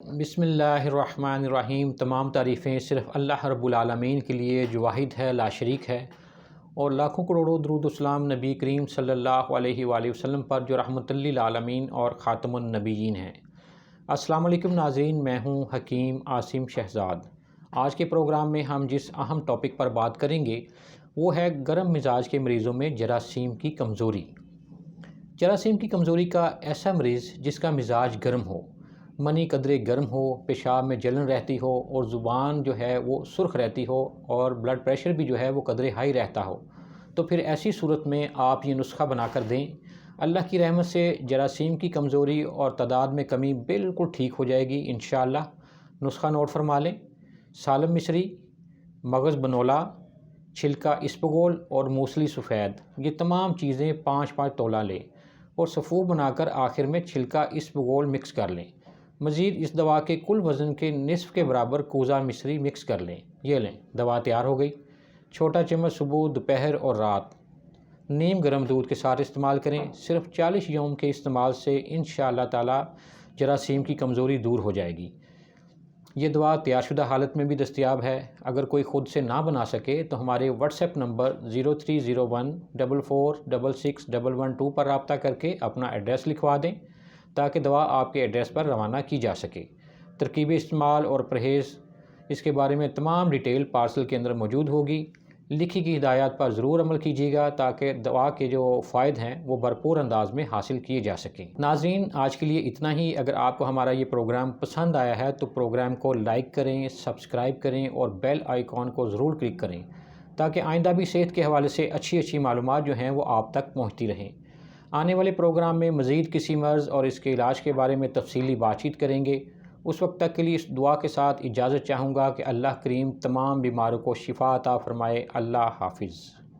بسم اللہ الرحمن الرحیم۔ تمام تعریفیں صرف اللہ رب العالمین کے لیے جو واحد ہے، لا شریک ہے، اور لاکھوں کروڑوں درود و سلام نبی کریم صلی اللہ علیہ وآلہ وسلم پر جو رحمت للعالمین اور خاتم النبیین ہیں۔ السلام علیکم ناظرین، میں ہوں حکیم عاصم شہزاد۔ آج کے پروگرام میں ہم جس اہم ٹاپک پر بات کریں گے وہ ہے گرم مزاج کے مریضوں میں جراثیم کی کمزوری۔ جراثیم کی کمزوری کا ایسا مریض جس کا مزاج گرم ہو، منی قدرے گرم ہو، پیشاب میں جلن رہتی ہو اور زبان جو ہے وہ سرخ رہتی ہو اور بلڈ پریشر بھی جو ہے وہ قدرے ہائی رہتا ہو، تو پھر ایسی صورت میں آپ یہ نسخہ بنا کر دیں، اللہ کی رحمت سے جراثیم کی کمزوری اور تعداد میں کمی بالکل ٹھیک ہو جائے گی انشاءاللہ۔ نسخہ نوٹ فرما لیں۔ سالم مصری، مغز بنولا، چھلکا اسپغول اور موسلی سفید، یہ تمام چیزیں 5 تولہ لیں اور سفو بنا کر آخر میں چھلکا اسپغول مکس کر لیں۔ مزید اس دوا کے کل وزن کے نصف کے برابر کوزہ مصری مکس کر لیں۔ یہ لیں، دوا تیار ہو گئی۔ چھوٹا چمچ صبح، دوپہر اور رات نیم گرم دودھ کے ساتھ استعمال کریں۔ صرف 40 یوم کے استعمال سے انشاءاللہ تعالی جراثیم کی کمزوری دور ہو جائے گی۔ یہ دوا تیار شدہ حالت میں بھی دستیاب ہے۔ اگر کوئی خود سے نہ بنا سکے تو ہمارے واٹس ایپ نمبر 030144661112 پر رابطہ کر کے اپنا ایڈریس لکھوا دیں تاکہ دوا آپ کے ایڈریس پر روانہ کی جا سکے۔ ترکیب استعمال اور پرہیز اس کے بارے میں تمام ڈیٹیل پارسل کے اندر موجود ہوگی۔ لکھی کی ہدایات پر ضرور عمل کیجیے گا تاکہ دوا کے جو فوائد ہیں وہ بھرپور انداز میں حاصل کیے جا سکیں۔ ناظرین، آج کے لیے اتنا ہی۔ اگر آپ کو ہمارا یہ پروگرام پسند آیا ہے تو پروگرام کو لائک کریں، سبسکرائب کریں اور بیل آئیکن کو ضرور کلک کریں تاکہ آئندہ بھی صحت کے حوالے سے اچھی معلومات جو ہیں وہ آپ تک پہنچتی رہیں۔ آنے والے پروگرام میں مزید کسی مرض اور اس کے علاج کے بارے میں تفصیلی بات چیت کریں گے۔ اس وقت تک کے لیے اس دعا کے ساتھ اجازت چاہوں گا کہ اللہ کریم تمام بیماروں کو شفا عطا فرمائے۔ اللہ حافظ۔